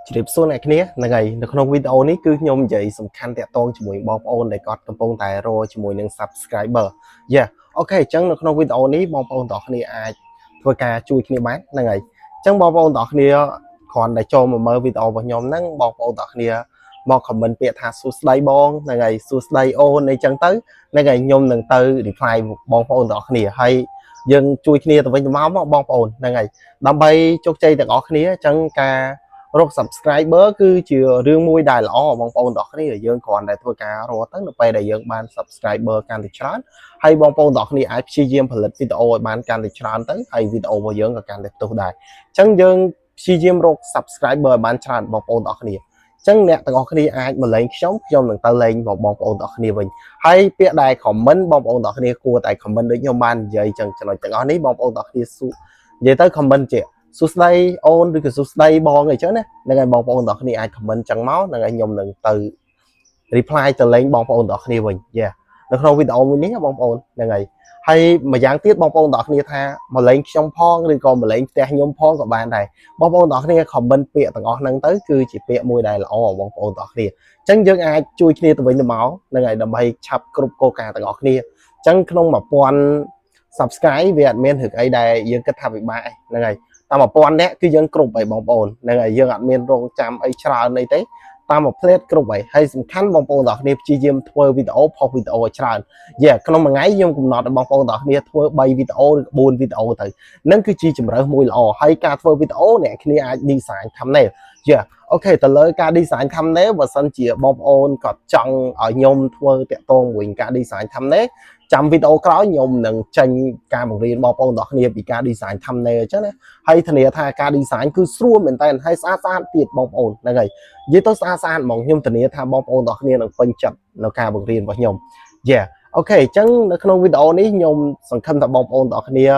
ជម្រាបសួរអ្នកគ្នាហ្នឹងហើយនៅក្នុងវីដេអូនេះគឺខ្ញុំនិយាយសំខាន់តាក់ទងជាមួយបងប្អូនដែលគាត់កំពុងតែរកជាមួយនឹង Subscriber អូខេអញ្ចឹងនៅក្នុងវីដេអូនេះបងប្អូនទាំងគ្នាអាចធ្វើការជួយគ្នាបានហ្នឹងហើយអញ្ចឹងបងប្អូនទាំងគ្នាគ្រាន់តែចូលមកមើលវីដេអូរបស់ខ្ញុំហ្នឹងបងប្អូនទាំងគ្នាមក comment ពាក្យថាសួស្ដីបងហ្នឹងហើយសួស្ដីអូនអីចឹងទៅហ្នឹងហើយខ្ញុំនឹងទៅ reply បងប្អូនទាំងគ្នាហើយយើងជួយគ្នាទៅវិញទៅមកបងប្អូនហ្នឹងហើយដើម្បីជោគជ័យទាំងអស់គ្នាអញ្ចឹងការរក subscriber គឺជារឿងមួយដែលល្អបងប្អូនទាំងគ្នាយើងគ្រាន់តែធ្វើការរកទៅនៅពេលដែលយើងបាន subscriber កាន់តែច្រើនហើយបងប្អូនទាំងគ្នាអាចព្យាយាមផលិតវីដេអូឲ្យបានកាន់តែច្រើនទៅហើយវីដេអូរបស់យើងក៏កាន់តែផ្ទុះដែរអញ្ចឹងយើងព្យាយាមរក subscriber ឲ្យបានច្រើនបងប្អូនទាំងគ្នាចឹងអ្នកទាំងអស់គ្នាអាចមកលេងខ្ញុំនឹងទៅលេងបងប្អូនទាំងគ្នាវិញហើយពាក្យដែល comment បងប្អូនទាំងគ្នាគួរតែ comment ដូចខ្ញុំបាននិយាយចឹងចំណុចទាំងអស់នេះបងប្អូនទាំងគ្នានិយាយទៅ comment ជាសួស្ដីអូនឬក៏សួស្ដីបងអីចឹងណាហ្នឹងហើយបងប្អូនទាំងគ្នាអាច comment ចឹងមកហ្នឹងហើយខ្ញុំនឹងទៅ reply ទៅលេងបងប្អូនទាំងគ្នាវិញនៅក្នុងវីដេអូមួយនេះបងប្អូនហ្នឹងហើយម្យ៉ាងទៀតបងប្អូនទាំងគ្នាថាមកលេងខ្ញុំផងឬក៏មកលេងផ្ទះខ្ញុំផងក៏បានដែរបងប្អូនទាំងគ្នា comment ពាក្យទាំងអស់ហ្នឹងទៅគឺជាពាក្យមួយដែលល្អបងប្អូនទាំងគ្នាអញ្ចឹងយើងអាចជួយគ្នាទៅវិញទៅមកហ្នឹងហើយដើម្បីឆាប់គ្រប់គោលការណ៍ទាំងអស់គ្នាអញ្ចឹងក្នុង1000 subscribe វាអត់មានរឿងអីដែលយើងគិតថាពិបាកហ្នឹងហើយតាម1000នាក់គឺយើងគ្រប់ហើយបងប្អូនហ្នឹងហើយយើងអត់មានរងចាំអីច្រើនអីទេតាមមួយផ្លេតគ្រប់ហើយសំខាន់បងប្អូនទាំងគ្នាព្យាយាមធ្វើវីដេអូផុសវីដេអូឲ្យច្រើនក្នុងមួយថ្ងៃខ្ញុំកំណត់ឲ្យបងប្អូនទាំងគ្នាធ្វើ3វីដេអូឬ4វីដេអូទៅនឹងគឺជាជម្រើសមួយល្អហើយការធ្វើវីដេអូអ្នកគ្នាអាច design thumbnail អូខេទៅលើការ design thumbnail បើសិនជាបងប្អូនគាត់ចង់ឲ្យខ្ញុំធ្វើតាក់ទងមួយការ design thumbnail ចាំវីដេអូក្រោយខ្ញុំនឹងចេញការបង្រៀនបងប្អូនទាំងគ្នាពីការ design thumbnail អញ្ចឹងណាហើយធានាថាការ design គឺស្រួលមែនតើហើយស្អាតទៀតបងប្អូនហ្នឹងហើយនិយាយទៅស្អាតហ្មងខ្ញុំធានាថាបងប្អូនទាំងគ្នានឹងពេញចិត្តនៅការបង្រៀនរបស់ខ្ញុំអូខេអញ្ចឹងនៅក្នុងវីដេអូនេះខ្ញុំសង្ឃឹមថាបងប្អូនទាំងគ្នា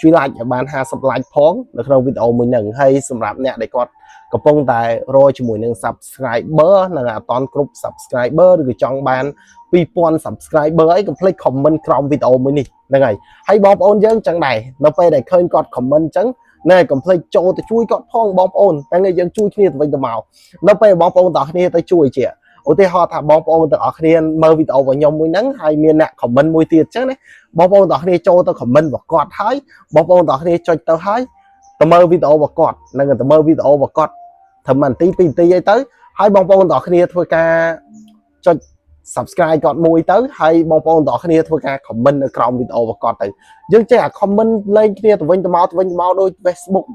ជួយ like ឲ្យបាន50 like ផងនៅក្នុងវីដេអូមួយហ្នឹងហើយសម្រាប់អ្នកដែលគាត់កំពុងតែរកជាមួយនឹង subscriber នឹងអត់តាន់គ្រប់ subscriber ឬក៏ចង់បាន2000 subscriber អីកុំភ្លេច comment ក្រោមវីដេអូមួយនេះហ្នឹងហើយបងប្អូនយើងចឹងដែរនៅពេលដែលឃើញគាត់ comment ចឹងណែកុំភ្លេចចូលទៅជួយគាត់ផងបងប្អូនតែយើងជួយគ្នាទៅវិញទៅមកនៅពេលបងប្អូនទាំងគ្នាទៅជួយជាឧទាហរណ៍ថាបងប្អូនទាំងអស់គ្នាមើលវីដេអូរបស់ខ្ញុំមួយហ្នឹងហើយមានអ្នក comment មួយទៀតចឹងណាបងប្អូនទាំងគ្នាចូលទៅ comment របស់គាត់ហើយបងប្អូនទាំងគ្នាចុចទៅហើយទៅមើលវីដេអូរបស់គាត់នឹងទៅមើលវីដេអូរបស់គាត់ត្រឹម1នាទី2នាទីអីទៅហើយបងប្អូនទាំងគ្នាធ្វើការចុច subscribe គាត់មួយទៅហើយបងប្អូនទាំងគ្នាធ្វើការ comment នៅក្រោមវីដេអូរបស់គាត់ទៅយើងចេះអា comment លេងគ្នាទៅវិញទៅមកដូច Facebook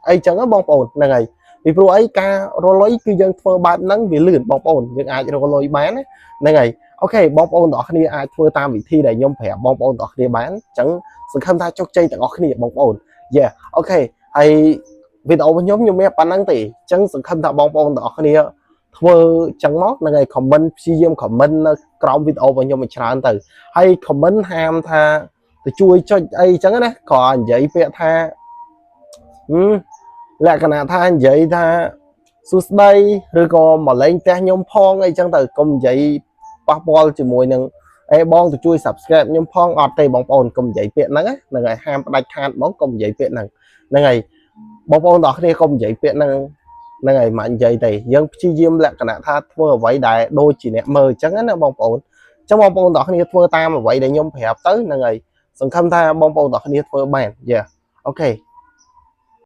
អីចឹងបងប្អូនហ្នឹងហើយពីព្រោះអីការរលុយគឺយើងធ្វើបែបហ្នឹងវាលឿនបងប្អូនយើងអាចរលុយបានហ្នឹងហើយអូខេបងប្អូនទាំងគ្នាអាចធ្វើតាមវិធីដែលខ្ញុំប្រាប់បងប្អូនទាំងគ្នាបានអញ្ចឹងសង្ឃឹមថាជោគជ័យទាំងអស់គ្នាបងប្អូនអូខេហើយវីដេអូរបស់ខ្ញុំមានប៉ុណ្្នឹងទេអញ្ចឹងសង្ឃឹមថាបងប្អូនទាំងអស់គ្នាធ្វើចឹងមកហ្នឹងហើយ comment ព្យាយាម comment នៅក្រោមវីដេអូរបស់ខ្ញុំឲ្យច្រើនទៅហើយ comment ហាមថាទៅជួយចុចអីចឹងណាគ្រាន់និយាយពាក្យថាលក្ខណៈថានិយាយថាសួស្ដីឬក៏មកលេងផ្ទះខ្ញុំផងអីចឹងទៅកុំនិយាយប៉ះពាល់ជាមួយនឹងបងទៅជួយ subscribe ខ្ញុំផងអត់ទេបងប្អូនកុំនិយាយពាក្យហ្នឹងហើយហាមផ្ដាច់ខាតហ្មងកុំនិយាយពាក្យហ្នឹងហើយបងប្អូនទាំងគ្នាកុំនិយាយពាក្យហ្នឹងហើយមិននិយាយទេយើងព្យាយាមលក្ខណៈថាធ្វើអ្វីដែលដូចជាអ្នកមើលអញ្ចឹងណាបងប្អូនអញ្ចឹងបងប្អូនទាំងគ្នាធ្វើតាមអ្វីដែលខ្ញុំប្រាប់ទៅហ្នឹងហើយសង្ឃឹមថាបងប្អូនទាំងគ្នាធ្វើបានអូខេ